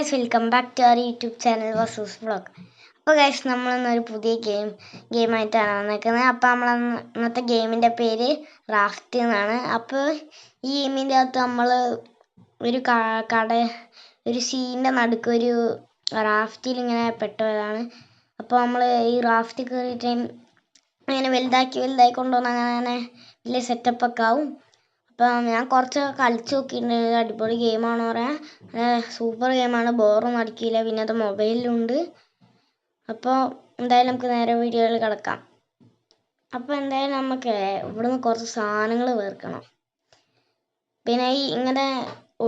Guys, welcome back to our YouTube channel Vasu's vlog. അപ്പോൾ guys, നമ്മളിന്നൊരു പുതിയ ഗെയിമായിട്ടാണ് വന്നിരിക്കുന്നത്. അപ്പോൾ ഇന്നത്തെ ഗെയിമിൻ്റെ പേര് റാഫ്റ്റ് എന്നാണ്. അപ്പോൾ ഈ ഗെയിമിൻ്റെ അകത്ത് നമ്മൾ ഒരു സീൻ്റെ നടുക്ക് ഒരു റാഫ്റ്റിൽ ഇങ്ങനെ പെട്ടതാണ്. അപ്പോൾ നമ്മൾ ഈ റാഫ്റ്റ് കയറിയിട്ട് അങ്ങനെ വലുതാക്കി കൊണ്ടുവന്ന് അങ്ങനെ വലിയ സെറ്റപ്പൊക്കെ ആവും. അപ്പം ഞാൻ കുറച്ച് കളിച്ച് നോക്കിയിട്ടുണ്ട്. അടിപൊളി ഗെയിമാണെന്ന് പറയാം. സൂപ്പർ ഗെയിമാണ്, ബോറൊന്നും അടിക്കില്ല. പിന്നെ അത് മൊബൈലിലുണ്ട്. അപ്പോൾ എന്തായാലും നമുക്ക് നേരെ വീഡിയോയിൽ കിടക്കാം. അപ്പോൾ എന്തായാലും നമുക്ക് ഇവിടുന്ന് കുറച്ച് സാധനങ്ങൾ വേർക്കണം. പിന്നെ ഈ ഇങ്ങനെ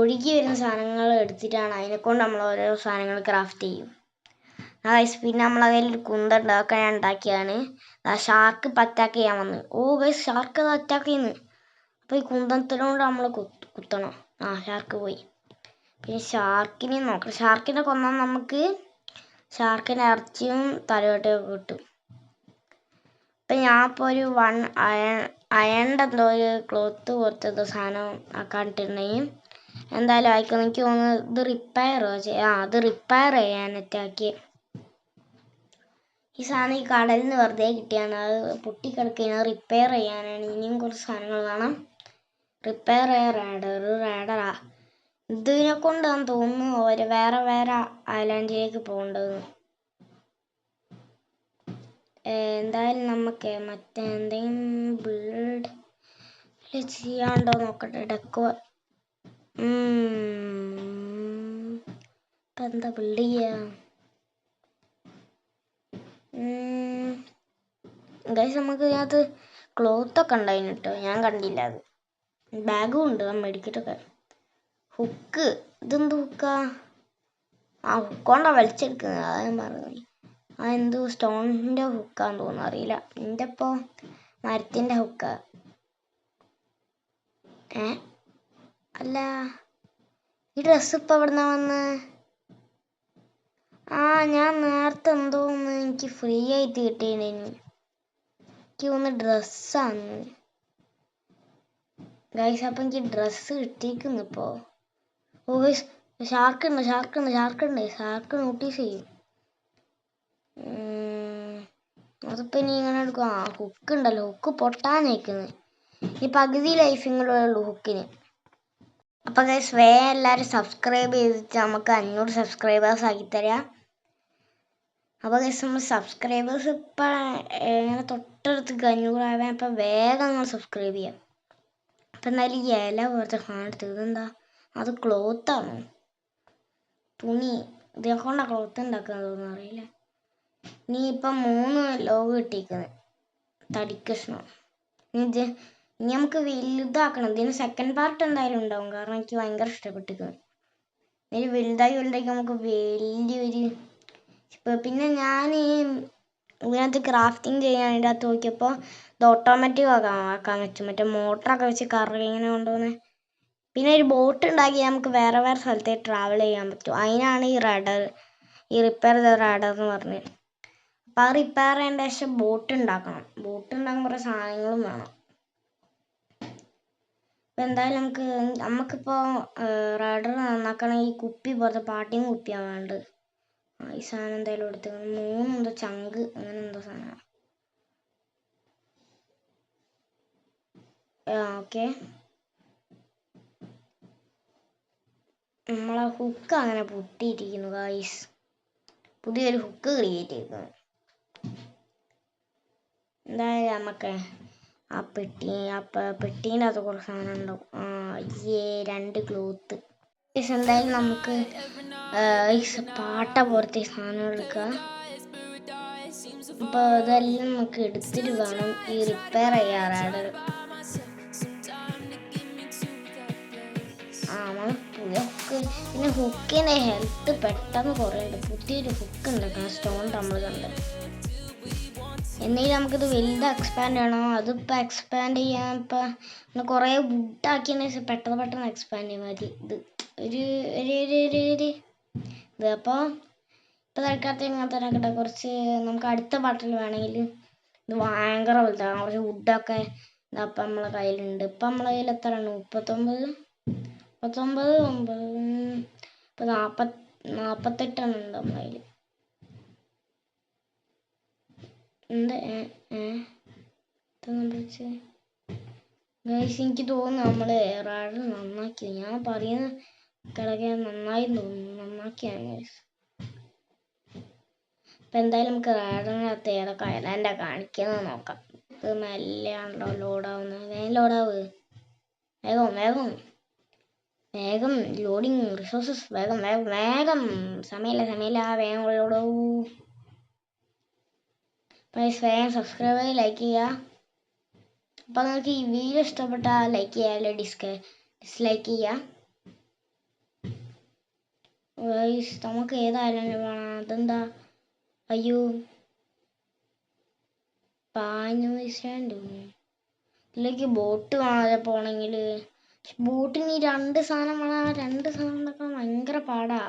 ഒഴുകി വരുന്ന സാധനങ്ങൾ എടുത്തിട്ടാണ് അതിനെക്കൊണ്ട് നമ്മൾ ഓരോ സാധനങ്ങൾ ക്രാഫ്റ്റ് ചെയ്യും. പിന്നെ നമ്മളതിൽ ഒരു കുന്തം ഞാൻ ഉണ്ടാക്കിയാണ്. ഷാർക്ക് ഇപ്പം അറ്റാക്ക് ചെയ്യാൻ വന്നു. ഗൈസ്, ഷാർക്ക് അത് അറ്റാക്ക് ചെയ്യുന്നു. അപ്പോൾ ഈ കുന്തത്തിനോട് നമ്മൾ കുത്തണം. ഷാർക്ക് പോയി. പിന്നെ ഷാർക്കിനെ നോക്കണം. ഷാർക്കിനെ കൊന്നാൽ നമുക്ക് ഷാർക്കിൻ്റെ ഇറച്ചിയും തലയോട്ടയൊക്കെ കിട്ടും. അപ്പം ഞാൻ ഇപ്പോൾ ഒരു അയണിൻ്റെ എന്തോ ഒരു ക്ലോത്ത് പോലത്തെ സാധനം ആക്കാണ്ടിട്ടുണ്ടെങ്കിൽ എന്തായാലും ആയിക്കോളും. എനിക്ക് തോന്നുന്നു ഇത് റിപ്പയർ ചെയ്യാനൊക്കെ ഈ സാധനം ഈ കടലിൽ നിന്ന് വെറുതെ കിട്ടിയാണ്. അത് പൊട്ടിക്കിടക്കുകയാണ്. റിപ്പയർ ചെയ്യാനാണ്. ഇനിയും കുറച്ച് സാധനങ്ങൾ വേണം. റിപ്പയർ റേഡറാ ഇതിനെ കൊണ്ടാന്ന് തോന്നുന്നു വേറെ ഐലൻഡിലേക്ക് പോകേണ്ടത്. എന്തായാലും നമുക്ക് എന്തെങ്കിലും ബിൽഡ് ചെയ്യാണ്ടോ നോക്കട്ടെ. ഇപ്പം എന്താ ബിൽഡ് ചെയ്യാ? ഗൈസ്, നമുക്ക് ഇതിനകത്ത് ക്ലോത്തൊക്കെ ഉണ്ടായിരുന്നു കേട്ടോ. ഞാൻ കണ്ടില്ല. അത് ബാഗും ഉണ്ട്, മെഡിക്കറ്റൊക്കെ. ഹുക്ക്, ഇതെന്ത് ഹുക്കാ? ഹുക്കോണ്ടാ വലിച്ചെടുക്കുന്നത്. അതാ ഞാൻ പറഞ്ഞത്. അതെന്തോ സ്റ്റോണിൻ്റെ ഹുക്കാന്ന് തോന്നുന്നു, അറിയില്ല. എൻ്റെ ഇപ്പോൾ മരത്തിൻ്റെ ഹുക്കാ. അല്ല, ഈ ഡ്രസ്സ് ഇപ്പം എവിടുന്നാ വന്ന്? ഞാൻ നേരത്തെ എന്തോന്ന് എനിക്ക് ഫ്രീ ആയിട്ട് കിട്ടിയിട്ടുണ്ടായിരുന്നു. എനിക്ക് തോന്നുന്നു ഡ്രസ്സാണ്. ഗൈസ്, അപ്പം എനിക്ക് ഡ്രസ്സ് കിട്ടിയിരിക്കുന്നു ഇപ്പോൾ. ഗൈസ്, ഷാർക്ക് ഷാർക്ക് നോട്ടീസ് ചെയ്യും. അതിപ്പോൾ ഇനി ഇങ്ങനെ എടുക്കും. ഹുക്ക് ഉണ്ടല്ലോ, ഹുക്ക് പൊട്ടാനേക്കുന്നത്. ഈ പകുതി ലൈഫും കൂടെ ഉള്ളൂ ഹുക്കിന്. അപ്പം ഗൈസ്, എല്ലാവരും സബ്സ്ക്രൈബ് ചെയ്തിട്ട് നമുക്ക് 500 സബ്സ്ക്രൈബേഴ്സ് ആക്കി തരാം. അപ്പോൾ ഗൈസ്, നമ്മൾ സബ്സ്ക്രൈബേഴ്സ് ഇപ്പം ഇങ്ങനെ തൊട്ടടുത്ത് 500 ആവാൻ ഇപ്പം വേഗം നിങ്ങൾ സബ്സ്ക്രൈബ് ചെയ്യാം. അപ്പം എന്തായാലും ഈ ഇല പോലത്തെ സാധനം ഇതെന്താ? അത് ക്ലോത്താണോ? തുണി. ഇതിനെ കൊണ്ടാണ് ക്ലോത്ത് ഉണ്ടാക്കാൻ തോന്നുന്നു, അറിയില്ല. ഇനി ഇപ്പം 3 ലോഗ് കിട്ടിയിരിക്കുന്നത് തടിക്കഷ്ണം. ഇനി നമുക്ക് വലുതാക്കണം. ഇതിന് സെക്കൻഡ് പാർട്ട് എന്തായാലും ഉണ്ടാവും, കാരണം എനിക്ക് ഭയങ്കര ഇഷ്ടപ്പെട്ടിരിക്കുന്നു. ഇനി വലുതായി നമുക്ക് വലിയൊരു പിന്നെ ഞാൻ ഇതിനകത്ത് ക്രാഫ്റ്റിംഗ് ചെയ്യാൻ അതിൻ്റെ അകത്ത് നോക്കിയപ്പോൾ ഇത് ഓട്ടോമാറ്റിക് ആക്കാൻ പറ്റും. മറ്റേ മോട്ടറൊക്കെ വെച്ച് ഇങ്ങനെ കൊണ്ടുപോകുന്നത്. പിന്നെ ഒരു ബോട്ട് ഉണ്ടാക്കി നമുക്ക് വേറെ സ്ഥലത്തേക്ക് ട്രാവൽ ചെയ്യാൻ പറ്റും. അതിനാണ് ഈ റിപ്പയർ ചെയ്ത റഡർ എന്ന് പറഞ്ഞത്. അപ്പം അത് റിപ്പയർ ചെയ്യേണ്ട ശേഷം ബോട്ട് ഉണ്ടാക്കണം. ബോട്ട് ഉണ്ടാക്കാൻ കുറേ സാധനങ്ങളും വേണം. അപ്പം എന്തായാലും നമുക്കിപ്പോൾ റഡർ നന്നാക്കണം. ഈ കുപ്പി പോലത്തെ പാട്ടിയും കുപ്പിയാണ് വേണ്ടത്. ഈ സാധനം എന്തായാലും എടുത്ത് 3 എന്തോ ചങ്ക് അങ്ങനെ എന്തോ സാധനം. ഓക്കെ, നമ്മളെ ഹുക്ക് അങ്ങനെ പൊട്ടിയിരിക്കുന്നു ഗൈസ്. പുതിയൊരു ഹുക്ക് ക്രിയേറ്റ് ചെയ്തിരിക്കുന്നു. എന്തായാലും നമുക്ക് പെട്ടീൻ്റെ അകത്ത് കുറച്ച് സാധനം ഉണ്ടാവും. 2 ക്ലോത്ത്. എന്തായാലും നമുക്ക് പാട്ട പോലത്തെ സാധനം എടുക്കുക. അപ്പോൾ ഇതെല്ലാം നമുക്ക് എടുത്തിട്ട് വേണം ഈ റിപ്പയർ ചെയ്യാറാണ്. പുതിയ ഹുക്ക്. പിന്നെ ഹുക്കിൻ്റെ ഹെൽത്ത് പെട്ടെന്ന് കുറയുണ്ട്. പുതിയൊരു ഹുക്ക് ഉണ്ടാക്കണം, സ്റ്റോൺ നമ്മൾ കണ്ടത്. എന്തെങ്കിലും നമുക്കിത് വലുത് എക്സ്പാൻഡ് ചെയ്യണം. അതിപ്പോൾ എക്സ്പാൻഡ് ചെയ്യാൻ ഇപ്പം കുറേ വുഡാക്കിയതിന് ശേഷം പെട്ടെന്ന് എക്സ്പാൻഡ് ചെയ്യാൻ മതി. ഇത് അപ്പോൾ ഇപ്പോൾ തൽക്കാലത്ത് ഇങ്ങനത്തെ ആക്കട്ടെ. കുറച്ച് നമുക്ക് അടുത്ത പാട്ടിൽ വേണമെങ്കിൽ ഇത് ഭയങ്കര വലുതാണ്. കുറച്ച് വുഡൊക്കെ അപ്പം നമ്മളെ കയ്യിലുണ്ട്. ഇപ്പം നമ്മളെ കയ്യിൽ എത്രയാണ്? 39, 9, ഇപ്പോൾ 48 ഉണ്ട് നമ്മളതിൽ. എന്താ ഗൈസ് എനിക്ക് തോന്നുന്നു നമ്മള് റാഡ് നന്നാക്കി. ഞാൻ പറയുന്ന കിടക്കാൻ നന്നായി തോന്നുന്നു. നന്നാക്കിയാണ് ഗൈസ്. ഇപ്പം എന്തായാലും നമുക്ക് റാഡിനകത്ത് ഏതൊക്കെ ഐലൻഡാ കാണിക്കുന്നത് നോക്കാം. ഇത് മെല്ലെയാണല്ലോ ലോഡാവുന്നത്. വേഗം ലോഡാവ്. വേഗം വേഗം വേഗം ലോഡിങ് റിസോഴ്സസ്. വേഗം വേഗം വേഗം. സമയമില്ല വേഗം ലോഡാവൂ. വേഗം സബ്സ്ക്രൈബ് ചെയ്യുക, ലൈക്ക് ചെയ്യുക. അപ്പം നിങ്ങൾക്ക് ഈ വീഡിയോ ഇഷ്ടപ്പെട്ടാൽ ലൈക്ക് ചെയ്യുക, അല്ലെങ്കിൽ ഡിസ്ലൈക്ക് ചെയ്യുക. നമുക്ക് ഏതായാലും വേണം. അതെന്താ? അയ്യോ പാഞ്ഞു ഇതിലേക്ക് ബോട്ട് കാണാതെ പോണെങ്കിൽ. ബോട്ടിന് ഈ 2 സാധനം വേണം. 2 സാധനം ഉണ്ടാക്കാൻ ഭയങ്കര പാടാ.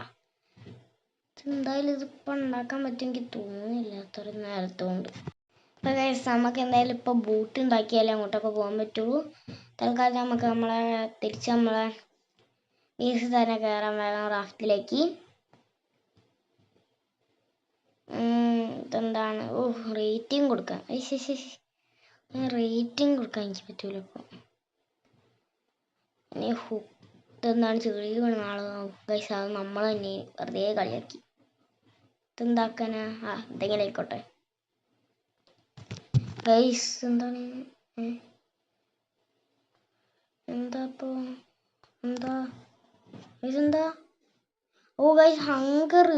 എന്തായാലും ഇതിപ്പോൾ ഉണ്ടാക്കാൻ പറ്റുമെങ്കിൽ തോന്നുന്നില്ല അത്ര നേരത്തോണ്ട്. അപ്പോൾ ഗൈസ് നമുക്ക് എന്തായാലും ഇപ്പോൾ ബോട്ട് ഉണ്ടാക്കിയാലേ അങ്ങോട്ടൊക്കെ പോകാൻ പറ്റുള്ളൂ. തൽക്കാലം നമുക്ക് തിരിച്ച് നമ്മളെ ബേസ് തന്നെ കയറാൻ വേഗം റാഫ്റ്റിലേക്ക്. ഇതെന്താണ്? റേറ്റിംഗ് കൊടുക്കാൻ. റേറ്റിംഗ് കൊടുക്കാൻ എനിക്ക് പറ്റൂല ഇപ്പോൾ. ഇനി ഇതെന്താണ്? ചെറിയ നാളെ ഗൈസ് അത് നമ്മൾ തന്നെ വെറുതെ കളിയാക്കി. ഇതെന്താക്കാനാ? എന്തെങ്കിലും ആയിക്കോട്ടെ ഗൈസ്. എന്താണ്? എന്താ ഇപ്പോൾ? എന്താ ഗൈസ്? എന്താ? ഓ ഗൈസ് ഹങ്കർ.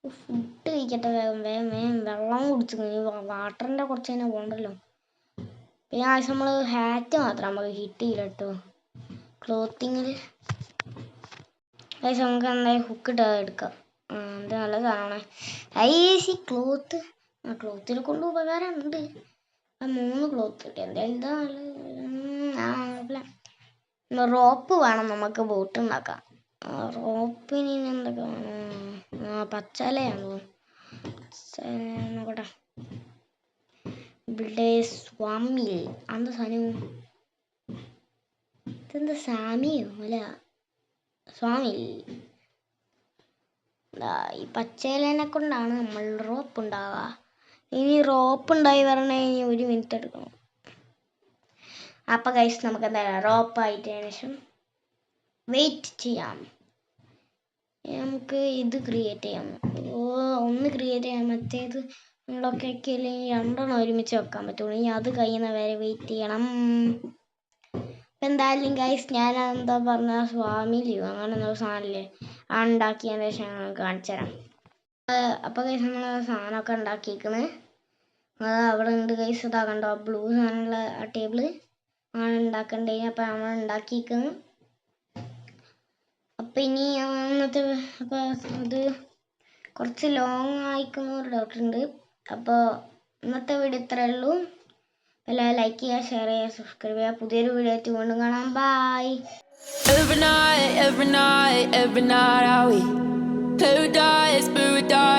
ഫുഡ് കഴിക്കട്ടെ. വേഗം വേഗം വേഗം വെള്ളം കുടിച്ചു. വാട്ടറിൻ്റെ കുറച്ച് തന്നെ പോകണ്ടല്ലോ. പിന്നെ ആവശ്യം നമ്മൾ ഹാറ്റ് മാത്രം നമുക്ക് കിട്ടിയില്ല കേട്ടോ. ക്ലോത്തിങ്ങിൽ ഗൈസ് നമുക്ക് എന്തായാലും ഹുക്ക് ഇട്ട് എടുക്കാം. എന്ത് നല്ല സാധനമാണ്. ക്ലോത്ത്. ക്ലോത്തിനെ കൊണ്ട് ഉപകാരം ഉണ്ട്. 3 ക്ലോത്ത് കിട്ടി. എന്തായാലും ഇതാ നല്ല റോപ്പ് വേണം നമുക്ക് ബോട്ട് ഉണ്ടാക്കാം. റോപ്പിന് എന്തൊക്കെ വേണം? പച്ചലയാണോ? നോക്കട്ടെ. ഇവിടെ സ്വാമിൽ എന്താ സാധനം? ഇതെന്താ സാമിയോ? അല്ല സ്വാമിൽ. ഈ പച്ചയിലനെ കൊണ്ടാണ് നമ്മൾ റോപ്പ് ഉണ്ടാവുക. ഇനി റോപ്പ് ഉണ്ടായി വരണേ 1 മിനിറ്റ് എടുക്കണം. അപ്പം ഗൈസ് നമുക്ക് എന്തായാലും റോപ്പ് ആയിട്ടതിന് ശേഷം വെയിറ്റ് ചെയ്യാം. നമുക്ക് ഇത് ക്രിയേറ്റ് ചെയ്യാം. ഒന്ന് ക്രിയേറ്റ് ചെയ്യാം. മറ്റേത് നമ്മളൊക്കെ അല്ലെങ്കിൽ 2 ഒരുമിച്ച് വെക്കാൻ പറ്റുള്ളൂ. ഇനി അത് കഴിയുന്ന വരെ വെയിറ്റ് ചെയ്യണം. അപ്പം എന്തായാലും ഗൈസ് ഞാൻ എന്താ പറഞ്ഞ സ്വാമിലിയോ അങ്ങനെ എന്തോ സാധനമില്ലേ ഉണ്ടാക്കിയതിന് ശേഷം ഞങ്ങൾ കാണിച്ചു തരാം. അപ്പോൾ ഗൈസ് നമ്മൾ സാധനമൊക്കെ ഉണ്ടാക്കിയിരിക്കണ്. അവിടെ ഉണ്ട് ഗൈസ്. ഇതാ കണ്ടോ ബ്ലൂ സാധനമുള്ള ആ ടേബിള് ആണ് ഉണ്ടാക്കണ്ടേ. അപ്പം നമ്മൾ ഉണ്ടാക്കിയിരിക്കുന്നു. അപ്പം ഇനി ഇന്നത്തെ അപ്പോൾ ഇത് കുറച്ച് ലോങ് ആയിക്കുന്ന ഒരു ഡൗട്ട് ഉണ്ട്. അപ്പോൾ ഇന്നത്തെ വീഡിയോ ഇത്രയേ ഉള്ളൂ. എല്ലാവരും ലൈക്ക് ചെയ്യുക, ഷെയർ ചെയ്യുക, സബ്സ്ക്രൈബ് ചെയ്യുക. പുതിയൊരു വീഡിയോ ആയിട്ട് വീണ്ടും കാണാം. By. Every night I we play with dice, but we die.